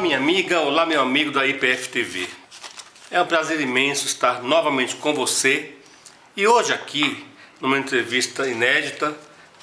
minha amiga, olá meu amigo da IPF TV. É um prazer imenso estar novamente com você e hoje aqui numa entrevista inédita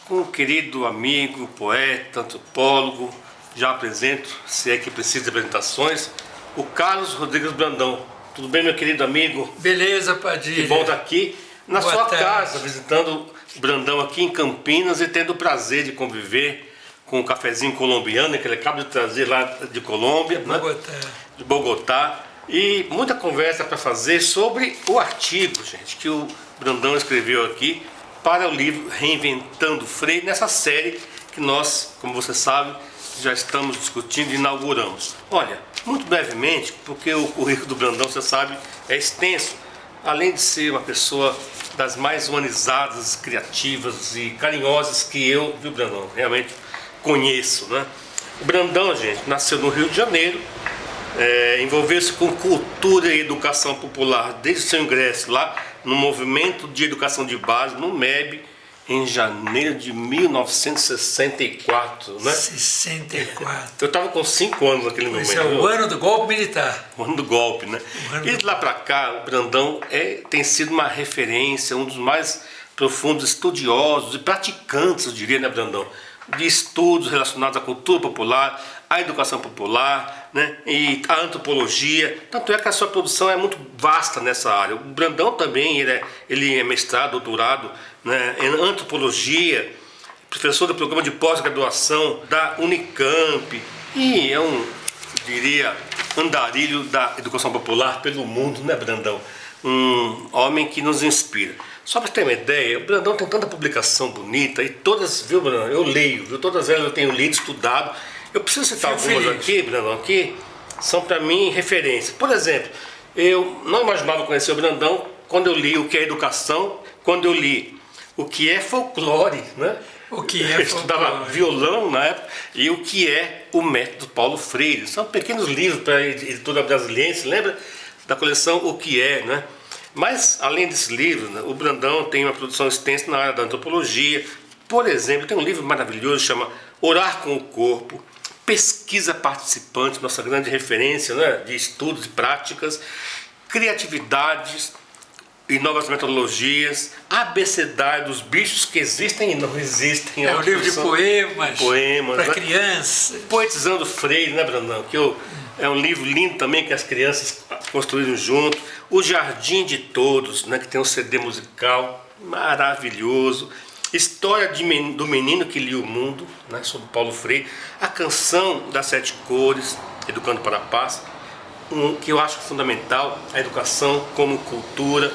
com um querido amigo, poeta, antropólogo, já apresento, se é que precisa de apresentações, o Carlos Rodrigues Brandão. Tudo bem, meu querido amigo? Beleza, Padilha. Que bom estar aqui na Boa sua tarde. casa, visitando o Brandão aqui em Campinas e tendo o prazer de conviver com um cafezinho colombiano que ele acaba de trazer lá de Colômbia, Bogotá. né? De Bogotá. E muita conversa para fazer sobre o artigo, gente, que o Brandão escreveu aqui para o livro Reinventando Freire, nessa série que nós, como você sabe, já estamos discutindo e inauguramos. Olha, muito brevemente, porque o currículo do Brandão, você sabe, é extenso. Além de ser uma pessoa das mais humanizadas, criativas e carinhosas que eu, viu, Brandão, realmente conheço, né? O Brandão, gente, nasceu no Rio de Janeiro, envolveu-se com cultura e educação popular desde o seu ingresso lá no Movimento de Educação de Base, no MEB, em janeiro de 1964, né? 64. Eu estava com 5 anos naquele momento. Esse é o ano do golpe militar. O ano do golpe, né? E de lá para cá, o Brandão tem sido uma referência, um dos mais profundos estudiosos e praticantes, eu diria, né, Brandão? De estudos relacionados à cultura popular, à educação popular, né? E à antropologia. Tanto é que a sua produção é muito vasta nessa área. O Brandão também, ele é mestrado, doutorado, né, em antropologia, professor do programa de pós-graduação da Unicamp e é um, diria, andarilho da educação popular pelo mundo, né, Brandão? Um homem que nos inspira. Só para ter uma ideia, o Brandão tem tanta publicação bonita e todas, viu, Brandão? Eu leio, viu? Todas elas eu tenho lido, estudado. Eu preciso citar algumas aqui, Brandão, aqui são para mim referência. Por exemplo, eu não imaginava conhecer o Brandão quando eu li o que é educação, quando eu li o que é folclore, né? O que é eu estudava violão na época, e o que é o método Paulo Freire. São pequenos livros para a editora Brasiliense, lembra da coleção O Que É, né? Mas, além desses livros, né, o Brandão tem uma produção extensa na área da antropologia. Por exemplo, tem um livro maravilhoso, chama Orar com o Corpo, Pesquisa Participante, nossa grande referência, né, de estudos e práticas, criatividades e novas metodologias, abecedário dos bichos que existem e não existem. É um livro de poemas para né? crianças. Poetizando Freire, né, Brandão? É um livro lindo também que as crianças construíram junto. O Jardim de Todos, né, que tem um CD musical maravilhoso. História do Menino que Lia o Mundo, né, sobre Paulo Freire. A Canção das Sete Cores, Educando para a Paz, que eu acho fundamental, a educação como cultura.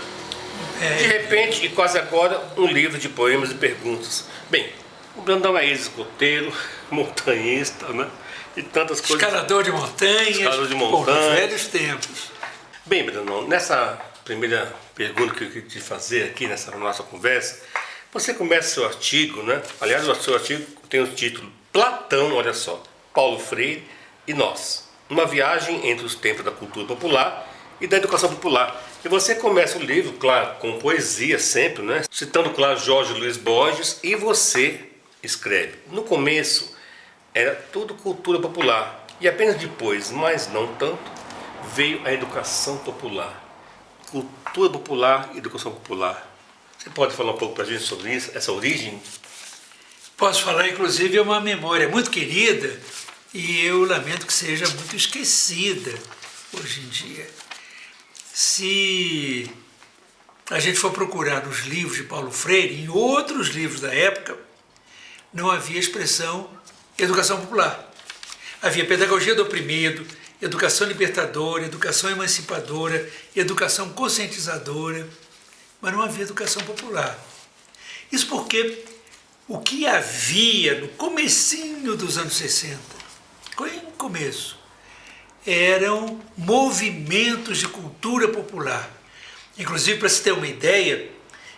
De repente, e quase agora, um livro de poemas e perguntas. Bem, o Brandão é ex-escoteiro, montanhista, né? E tantas coisas. Escalador de montanhas. Escalador de montanhas. Por velhos tempos. Bem, Brandão, nessa primeira pergunta que eu queria te fazer aqui nessa nossa conversa, você começa seu artigo, né? Aliás, o seu artigo tem o título Platão, olha só, Paulo Freire e Nós. Uma viagem entre os tempos da cultura popular e da educação popular. E você começa o livro, claro, com poesia sempre, né? Citando, claro, Jorge Luiz Borges, e você escreve. No começo era tudo cultura popular, e apenas depois, mas não tanto, veio a educação popular. Cultura popular e educação popular. Você pode falar um pouco para a gente sobre isso, essa origem? Posso falar, inclusive, é uma memória muito querida e eu lamento que seja muito esquecida hoje em dia. Se a gente for procurar nos livros de Paulo Freire, em outros livros da época, não havia expressão educação popular. Havia pedagogia do oprimido, educação libertadora, educação emancipadora, educação conscientizadora, mas não havia educação popular. Isso porque o que havia no comecinho dos anos 60, no começo, eram movimentos de cultura popular. Inclusive, para se ter uma ideia,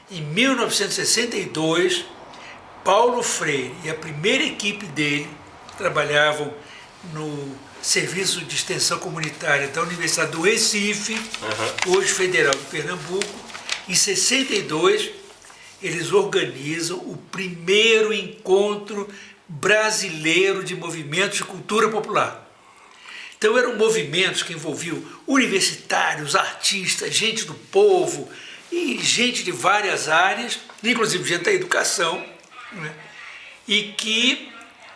em 1962, Paulo Freire e a primeira equipe dele trabalhavam no Serviço de Extensão Comunitária da Universidade do Recife, hoje Federal de Pernambuco. Em 62, eles organizam o primeiro encontro brasileiro de movimentos de cultura popular. Então eram movimentos que envolviam universitários, artistas, gente do povo e gente de várias áreas, inclusive gente da educação, né? E que,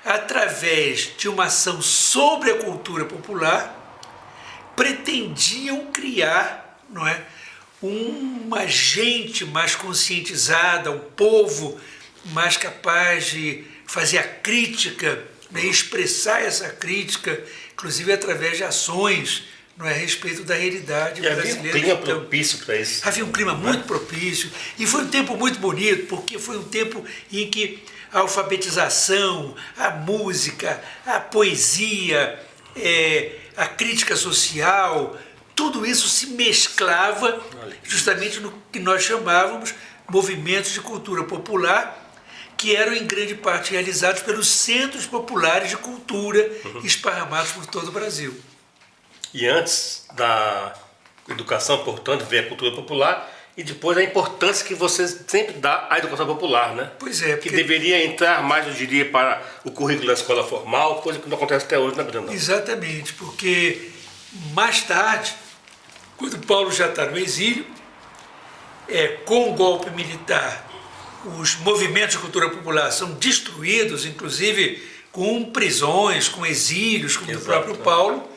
através de uma ação sobre a cultura popular, pretendiam criar, não é, uma gente mais conscientizada, um povo mais capaz de fazer a crítica, né, expressar essa crítica, inclusive através de ações, não é, a respeito da realidade brasileira. Havia um clima propício para isso. Havia um clima muito propício e foi um tempo muito bonito, porque foi um tempo em que a alfabetização, a música, a poesia, a crítica social, tudo isso se mesclava justamente no que nós chamávamos movimentos de cultura popular, que eram em grande parte realizados pelos centros populares de cultura esparramados por todo o Brasil. E antes da educação, portanto, vem a cultura popular e depois a importância que você sempre dá à educação popular, né? Pois é. Que deveria entrar mais, eu diria, para o currículo da escola formal, coisa que não acontece até hoje, né, Brandão? Exatamente, porque mais tarde, quando Paulo já está no exílio, com o golpe militar, os movimentos de cultura popular são destruídos, inclusive com prisões, com exílios, como o próprio Paulo,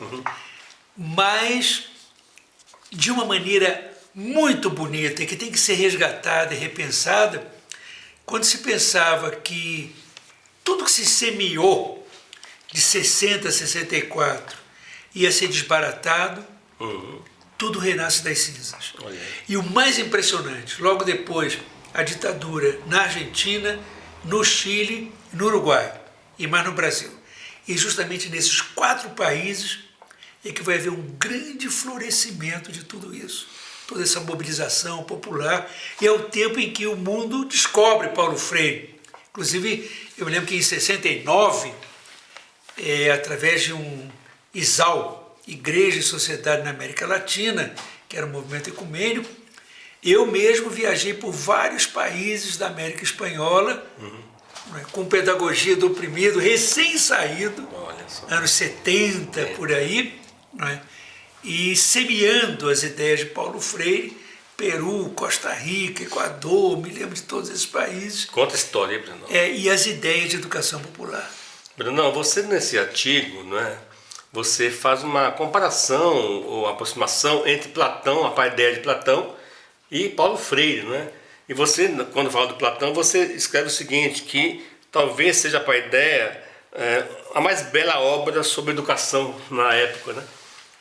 mas de uma maneira muito bonita e que tem que ser resgatada e repensada, quando se pensava que tudo que se semeou de 60 a 64 ia ser desbaratado, tudo renasce das cinzas. E o mais impressionante, logo depois, a ditadura na Argentina, no Chile, no Uruguai e mais no Brasil. E justamente nesses 4 países é que vai haver um grande florescimento de tudo isso, toda essa mobilização popular, e é o tempo em que o mundo descobre Paulo Freire. Inclusive, eu me lembro que em 69, através de um ISAL, Igreja e Sociedade na América Latina, que era um movimento ecumênico, eu mesmo viajei por vários países da América Espanhola, com pedagogia do oprimido, recém-saído, anos 70, por aí, e semeando as ideias de Paulo Freire, Peru, Costa Rica, Equador, me lembro de todos esses países. Conta a história aí, Brandão. E as ideias de educação popular. Brandão, você nesse artigo, você faz uma comparação ou aproximação entre Platão, a paideia de Platão, e Paulo Freire, E você, quando fala do Platão, você escreve o seguinte, que talvez seja a paideia a mais bela obra sobre educação na época,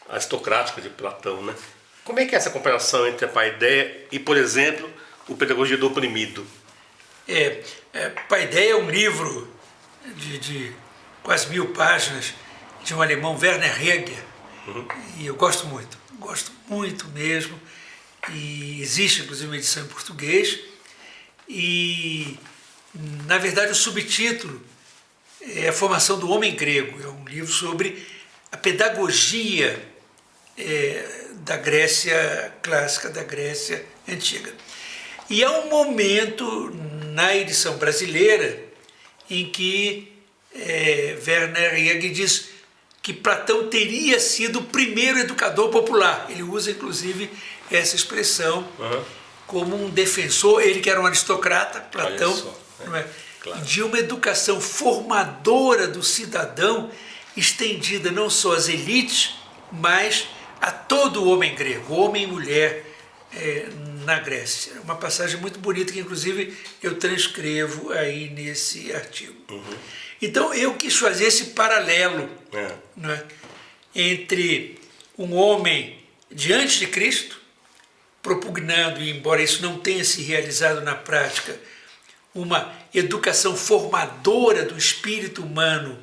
aristocrática de Platão, Como é que é essa comparação entre a paideia e, por exemplo, o Pedagogia do Oprimido? Paideia é um livro de quase 1000 páginas de um alemão, Werner Heger, e eu gosto muito mesmo, e existe inclusive uma edição em português, e na verdade o subtítulo é A Formação do Homem Grego, é um livro sobre a pedagogia da Grécia clássica, da Grécia antiga. E há um momento na edição brasileira em que Werner Heger diz que Platão teria sido o primeiro educador popular. Ele usa, inclusive, essa expressão como um defensor, ele que era um aristocrata, Platão, claro, de uma educação formadora do cidadão, estendida não só às elites, mas a todo o homem grego, homem e mulher na Grécia. É uma passagem muito bonita que, inclusive, eu transcrevo aí nesse artigo. Então, eu quis fazer esse paralelo entre um homem diante de Cristo, propugnando, e embora isso não tenha se realizado na prática, uma educação formadora do espírito humano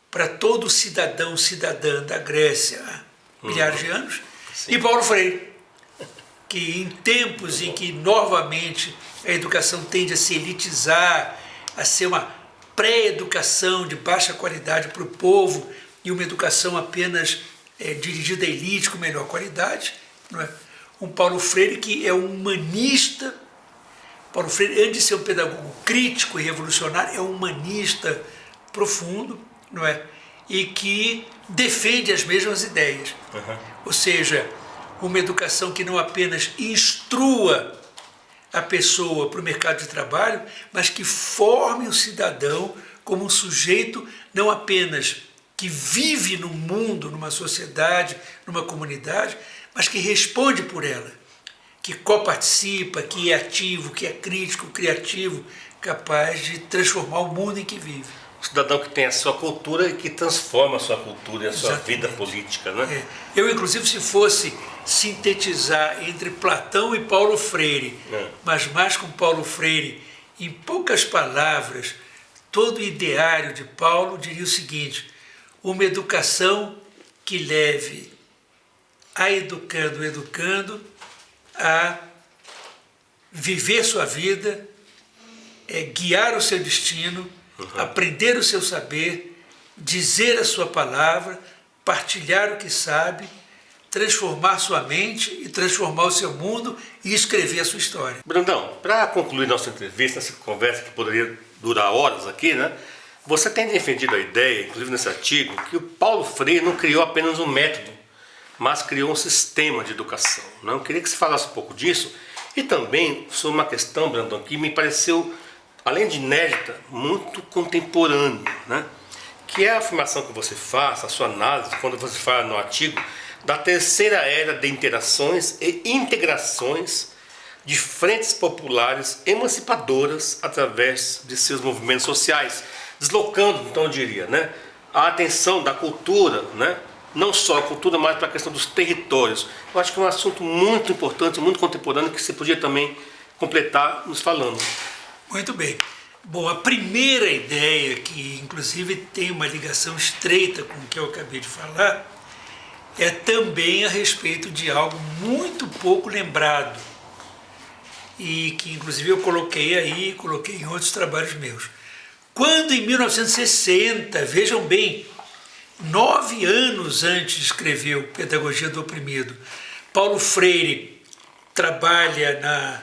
para todo cidadão, cidadã da Grécia há milhares de anos, e Paulo Freire, que em tempos em que novamente a educação tende a se elitizar, a ser uma pré-educação de baixa qualidade para o povo e uma educação apenas dirigida à elite com melhor qualidade, um Paulo Freire que é um humanista. Paulo Freire, antes de ser um pedagogo crítico e revolucionário, é um humanista profundo, e que defende as mesmas ideias. Ou seja, uma educação que não apenas instrua a pessoa para o mercado de trabalho, mas que forme o cidadão como um sujeito não apenas que vive num mundo, numa sociedade, numa comunidade, mas que responde por ela, que coparticipa, que é ativo, que é crítico, criativo, capaz de transformar o mundo em que vive. Um cidadão que tem a sua cultura e que transforma a sua cultura e a sua vida política, né? Eu, inclusive, se fosse sintetizar entre Platão e Paulo Freire, mas mais com Paulo Freire, em poucas palavras, todo o ideário de Paulo diria o seguinte: uma educação que leve a educando a viver sua vida, guiar o seu destino, aprender o seu saber, dizer a sua palavra, partilhar o que sabe, transformar sua mente e transformar o seu mundo e escrever a sua história. Brandão, para concluir nossa entrevista, essa conversa que poderia durar horas aqui, né? Você tem defendido a ideia, inclusive nesse artigo, que o Paulo Freire não criou apenas um método, mas criou um sistema de educação. Né? Eu queria que você falasse um pouco disso e também sobre uma questão, Brandão, que me pareceu, além de inédita, muito contemporânea, né? Que é a afirmação que você faz, a sua análise, quando você fala no artigo, da terceira era de interações e integrações de frentes populares emancipadoras através de seus movimentos sociais, deslocando, então eu diria, né, a atenção da cultura, né, não só a cultura, mas para a questão dos territórios. Eu acho que é um assunto muito importante, muito contemporâneo, que você podia também completar nos falando. Muito bem. Bom, a primeira ideia, que inclusive tem uma ligação estreita com o que eu acabei de falar, é também a respeito de algo muito pouco lembrado e que inclusive eu coloquei em outros trabalhos meus. Quando em 1960, vejam bem, 9 anos antes de escrever o Pedagogia do Oprimido, Paulo Freire trabalha na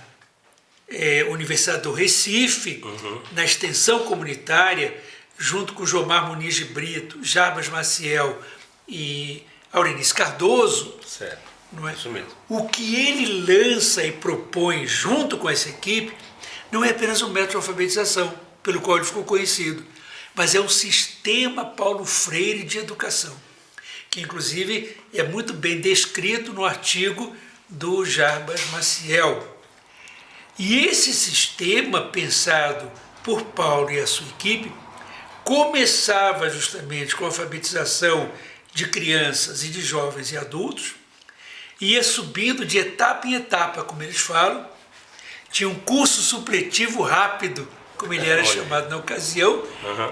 Universidade do Recife, na extensão comunitária, junto com Jomar Muniz de Brito, Jarbas Maciel e Aurelice Cardoso. Certo. Não é? Isso mesmo. O que ele lança e propõe junto com essa equipe não é apenas um método de alfabetização, pelo qual ele ficou conhecido, mas é um sistema Paulo Freire de educação, que inclusive é muito bem descrito no artigo do Jarbas Maciel. E esse sistema, pensado por Paulo e a sua equipe, começava justamente com a alfabetização de crianças e de jovens e adultos, ia subindo de etapa em etapa, como eles falam, tinha um curso supletivo rápido, como ele era chamado na ocasião,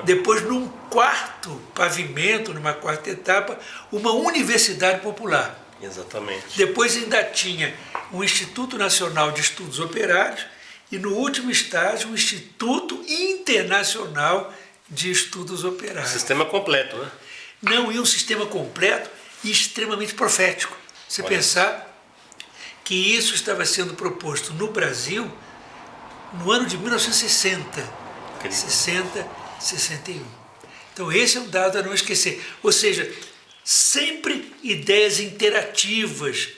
depois num quarto pavimento, numa quarta etapa, uma universidade popular. Exatamente. Depois ainda tinha um Instituto Nacional de Estudos Operários e no último estágio um Instituto Internacional de Estudos Operários. Sistema completo, né? Não, e um sistema completo e extremamente profético. Você pensar que isso estava sendo proposto no Brasil no ano de 1960, 61. Então esse é um dado a não esquecer. Ou seja, sempre ideias interativas,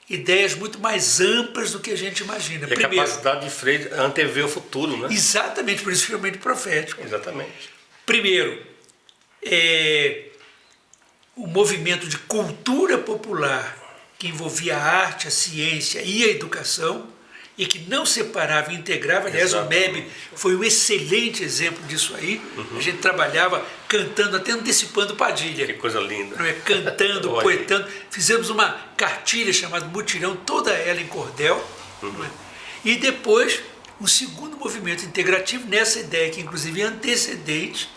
ideias muito mais amplas do que a gente imagina. E a capacidade de Freire antever o futuro, né? Exatamente, por isso que é realmente profético. Exatamente. Primeiro, o movimento de cultura popular que envolvia a arte, a ciência e a educação e que não separava e integrava. Aliás, o MEB foi um excelente exemplo disso aí. A gente trabalhava cantando, até antecipando Padilha. Que coisa linda. Não é? Cantando, poetando. Fizemos uma cartilha chamada Mutirão, toda ela em cordel. Não é? E depois, um segundo movimento integrativo nessa ideia, que inclusive é antecedente,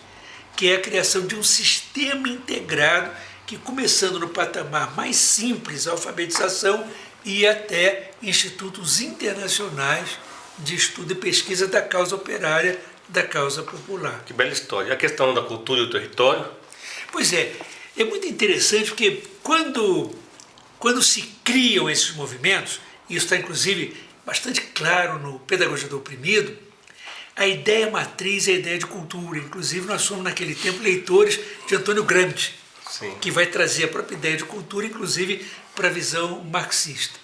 que é a criação de um sistema integrado que, começando no patamar mais simples, a alfabetização, e até institutos internacionais de estudo e pesquisa da causa operária, da causa popular. Que bela história. E a questão da cultura e do território? Pois é muito interessante porque quando se criam esses movimentos, e isso está inclusive bastante claro no Pedagogia do Oprimido, A ideia matriz é a ideia de cultura. Inclusive, nós somos, naquele tempo, leitores de Antônio Gramsci, Sim. que vai trazer a própria ideia de cultura, inclusive para a visão marxista.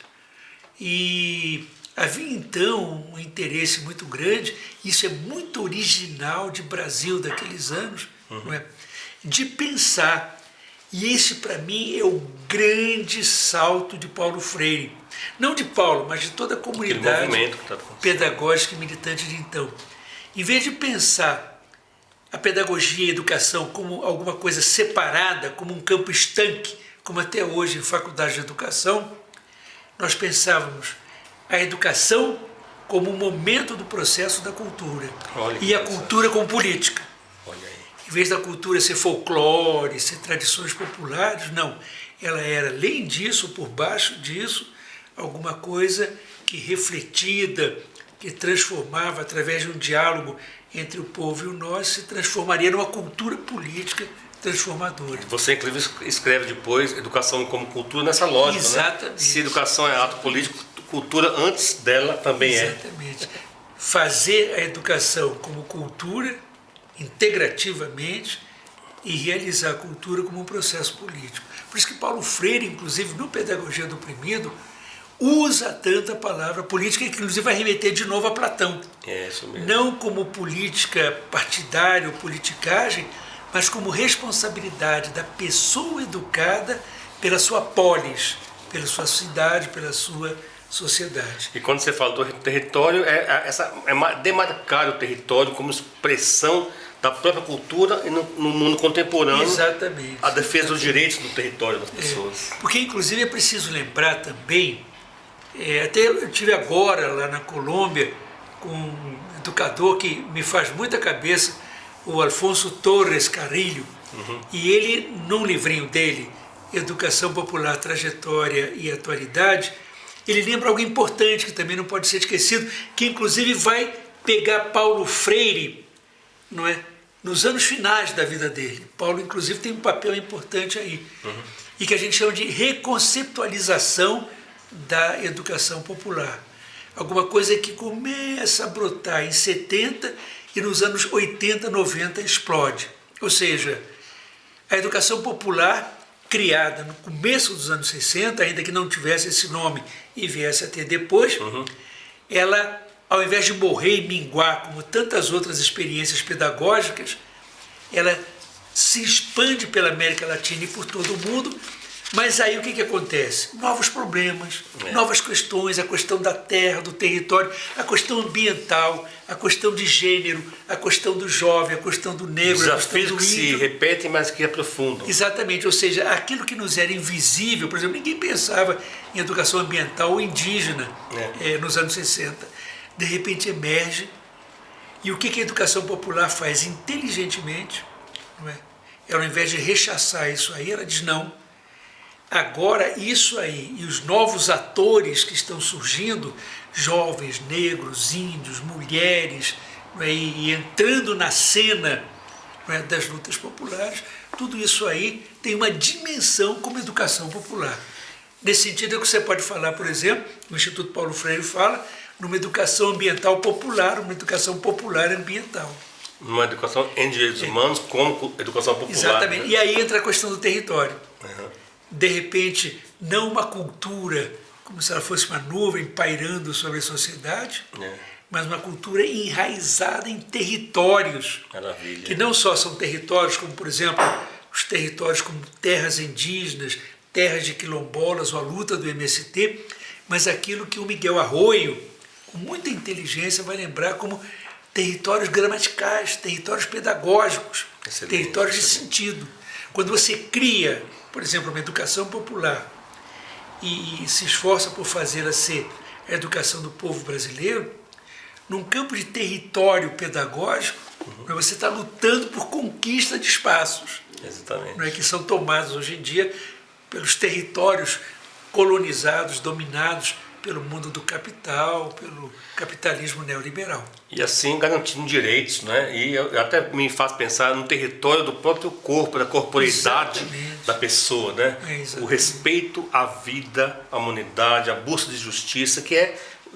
E havia, então, um interesse muito grande, isso é muito original de Brasil daqueles anos, não é? De pensar, e esse, para mim, é o grande salto de Paulo Freire. Não de Paulo, mas de toda a comunidade pedagógica e militante de então. Em vez de pensar a pedagogia e a educação como alguma coisa separada, como um campo estanque, como até hoje em faculdade de educação, nós pensávamos a educação como um momento do processo da cultura. E a cultura como política. Em vez da cultura ser folclore, ser tradições populares, não. Ela era, além disso, por baixo disso, alguma coisa que refletida, que transformava, através de um diálogo entre o povo e o nós, se transformaria numa cultura política transformadora. Você, inclusive, escreve depois educação como cultura nessa lógica, exatamente, né? Se educação é ato político, cultura antes dela também exatamente. Fazer a educação como cultura, integrativamente, e realizar a cultura como um processo político. Por isso que Paulo Freire, inclusive, no Pedagogia do Oprimido, usa tanto a palavra política, que inclusive vai remeter de novo a Platão. É isso mesmo. Não como política partidária ou politicagem, mas como responsabilidade da pessoa educada pela sua polis, pela sua cidade, pela sua sociedade. E quando você fala do território, demarcar o território como expressão da própria cultura e no mundo contemporâneo. Exatamente. A defesa dos direitos do território das pessoas. Porque, inclusive, é preciso lembrar também, até eu tive agora lá na Colômbia com um educador que me faz muita cabeça, o Alfonso Torres Carrillo, e ele, num livrinho dele, Educação Popular, Trajetória e Atualidade, ele lembra algo importante que também não pode ser esquecido, que inclusive vai pegar Paulo Freire, não é, nos anos finais da vida dele. Paulo, inclusive, tem um papel importante aí, e que a gente chama de reconceptualização da educação popular. Alguma coisa que começa a brotar em 70 e nos anos 80, 90 explode. Ou seja, a educação popular, criada no começo dos anos 60, ainda que não tivesse esse nome e viesse a ter depois, ela, ao invés de morrer e minguar como tantas outras experiências pedagógicas, ela se expande pela América Latina e por todo o mundo. Mas aí o que acontece? Novos problemas, novas questões, a questão da terra, do território, a questão ambiental, a questão de gênero, a questão do jovem, a questão do negro, desafios a questão do índio. Que se repetem, mas que aprofundam. Exatamente, ou seja, aquilo que nos era invisível, por exemplo, ninguém pensava em educação ambiental ou indígena nos anos 60. De repente emerge, e o que a educação popular faz inteligentemente, não é? Ela, ao invés de rechaçar isso aí, ela diz não. Agora, isso aí, e os novos atores que estão surgindo, jovens, negros, índios, mulheres, e entrando na cena das lutas populares, tudo isso aí tem uma dimensão como educação popular. Nesse sentido é que você pode falar, por exemplo, o Instituto Paulo Freire fala, numa educação ambiental popular, uma educação popular ambiental. Uma educação em direitos humanos como educação popular. Exatamente, né? E aí entra a questão do território. De repente, não uma cultura como se ela fosse uma nuvem pairando sobre a sociedade, mas uma cultura enraizada em territórios. Maravilha. Que não só são territórios como, por exemplo, os territórios como terras indígenas, terras de quilombolas ou a luta do MST, mas aquilo que o Miguel Arroyo, com muita inteligência, vai lembrar como territórios gramaticais, territórios pedagógicos, territórios de sentido. Quando você cria, por exemplo, uma educação popular e se esforça por fazê-la ser a educação do povo brasileiro, num campo de território pedagógico, você está lutando por conquista de espaços. Exatamente. Que são tomados hoje em dia pelos territórios colonizados, dominados pelo mundo do capital, pelo capitalismo neoliberal. E assim garantindo direitos, né? E até me faz pensar no território do próprio corpo, da corporeidade da pessoa, né? O respeito à vida, à humanidade, a busca de justiça, que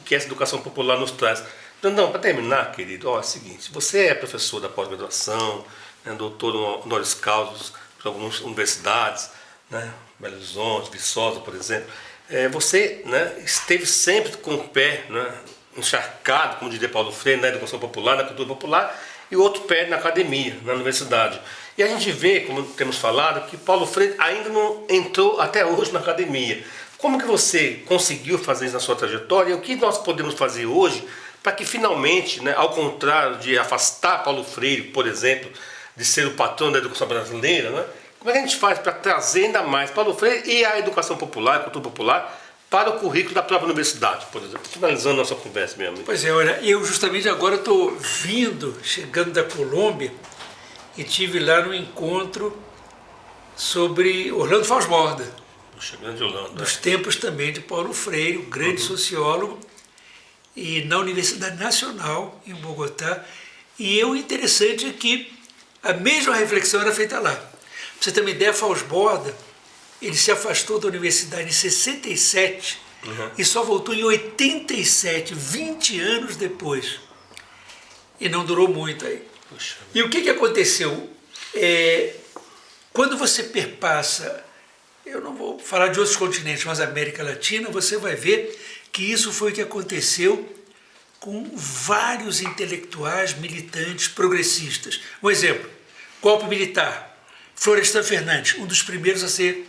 essa educação popular nos traz. Brandão, para terminar, querido, é o seguinte, você é professor da pós-graduação, né, doutor honoris causa por algumas universidades, né, Belo Horizonte, Viçosa, por exemplo. Você, né, esteve sempre com o pé, né, encharcado, como diria Paulo Freire, na educação popular, na cultura popular, e o outro pé na academia, na universidade. E a gente vê, como temos falado, que Paulo Freire ainda não entrou até hoje na academia. Como que você conseguiu fazer isso na sua trajetória e o que nós podemos fazer hoje para que finalmente, né, ao contrário de afastar Paulo Freire, por exemplo, de ser o patrão da educação brasileira, né, como é que a gente faz para trazer ainda mais Paulo Freire e a educação popular, a cultura popular, para o currículo da própria universidade, por exemplo? Finalizando nossa conversa, meu amigo. Pois é, olha, eu justamente agora estou chegando da Colômbia, e tive lá no encontro sobre Orlando Faux Borda. Grande Orlando. Dos tempos também de Paulo Freire, um grande sociólogo, e na Universidade Nacional, em Bogotá. E o interessante é que a mesma reflexão era feita lá. Para você ter uma ideia, Faux Borda, ele se afastou da universidade em 67 e só voltou em 87, 20 anos depois. E não durou muito aí. Puxa. E o que aconteceu? Quando você perpassa, eu não vou falar de outros continentes, mas a América Latina, você vai ver que isso foi o que aconteceu com vários intelectuais, militantes, progressistas. Um exemplo, golpe militar. Florestan Fernandes, um dos primeiros a ser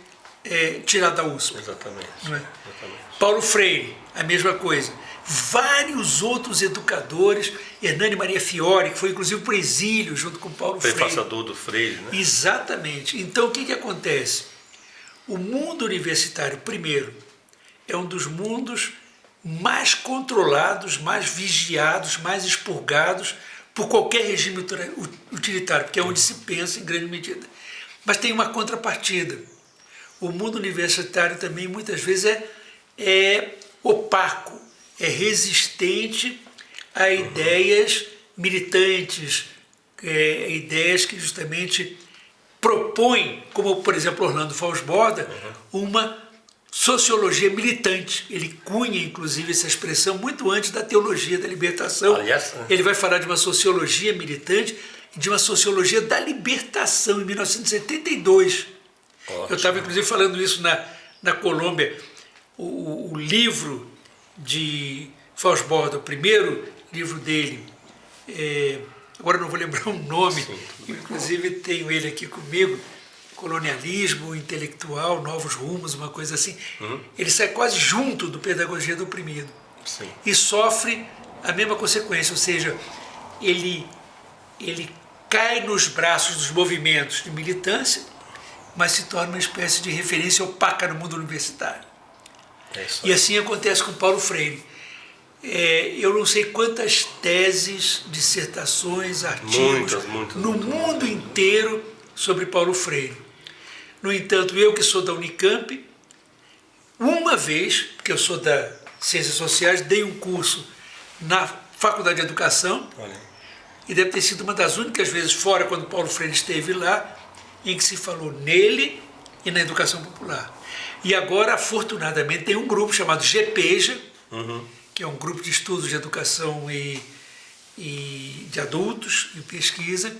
tirado da USP. Exatamente. Não é? Exatamente. Paulo Freire, a mesma coisa. Vários outros educadores, Hernani Maria Fiore, que foi inclusive para o exílio junto com Paulo Freire. Prefassador do Freire, né? Exatamente. Então o que acontece? O mundo universitário, primeiro, é um dos mundos mais controlados, mais vigiados, mais expurgados por qualquer regime utilitário, porque é onde se pensa em grande medida. Mas tem uma contrapartida. O mundo universitário também muitas vezes é opaco, é resistente a ideias militantes, ideias que justamente propõem, como por exemplo Orlando Faux Borda, uma sociologia militante. Ele cunha inclusive essa expressão muito antes da teologia da libertação. Aliás, ele vai falar de uma sociologia militante e de uma sociologia da libertação em 1972. Ótimo. Eu estava inclusive falando isso na Colômbia. O livro de Faux Borda, o primeiro livro dele, agora não vou lembrar o nome, Sim, inclusive tenho ele aqui comigo, Colonialismo Intelectual, Novos Rumos, uma coisa assim. Ele sai quase junto do Pedagogia do Oprimido. Sim. E sofre a mesma consequência, ou seja, ele cai nos braços dos movimentos de militância, mas se torna uma espécie de referência opaca no mundo universitário. E assim acontece com Paulo Freire. Eu não sei quantas teses, dissertações, artigos muitas. no mundo inteiro sobre Paulo Freire. No entanto, eu que sou da Unicamp, uma vez, porque eu sou da Ciências Sociais, dei um curso na Faculdade de Educação, e deve ter sido uma das únicas vezes fora, quando Paulo Freire esteve lá, em que se falou nele e na educação popular. E agora, afortunadamente, tem um grupo chamado GPEJA, que é um grupo de estudos de educação e de adultos e pesquisa,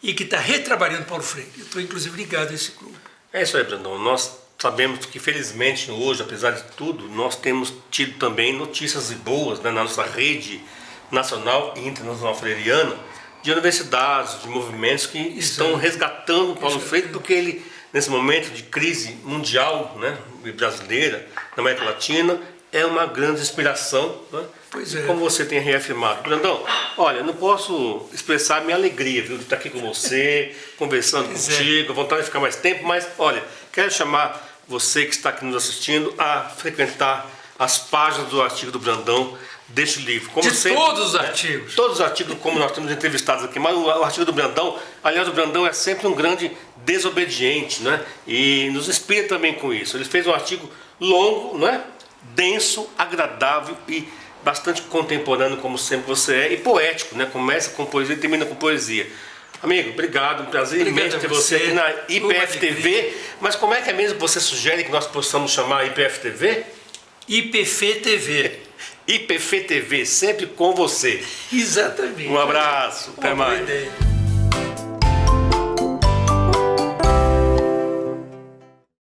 e que está retrabalhando Paulo Freire. Eu estou, inclusive, ligado a esse grupo. É isso aí, Brandão. Nós sabemos que, felizmente, hoje, apesar de tudo, nós temos tido também notícias boas, né, na nossa rede nacional e internacional freiriana, de universidades, de movimentos que estão resgatando Paulo Freire, porque ele, nesse momento de crise mundial, né, brasileira, na América Latina, é uma grande inspiração, né? Pois é. Como você tem reafirmado. Brandão, olha, eu não posso expressar a minha alegria, viu, de estar aqui com você, conversando contigo, vontade de ficar mais tempo, mas, olha, quero chamar você que está aqui nos assistindo a frequentar as páginas do artigo do Brandão deste livro. Como sempre, todos os artigos. Todos os artigos, como nós temos entrevistados aqui, mas o artigo do Brandão, aliás, o Brandão é sempre um grande desobediente, né? E nos inspira também com isso. Ele fez um artigo longo, né? Denso, agradável e bastante contemporâneo, como sempre você é, e poético, né? Começa com poesia e termina com poesia. Amigo, obrigado, um prazer imenso ter você aqui na IPF TV. Mas como é que é mesmo que você sugere que nós possamos chamar a IPF TV? IPF TV. IPF TV, sempre com você. Exatamente. Um abraço, até Uma boa mais. ideia.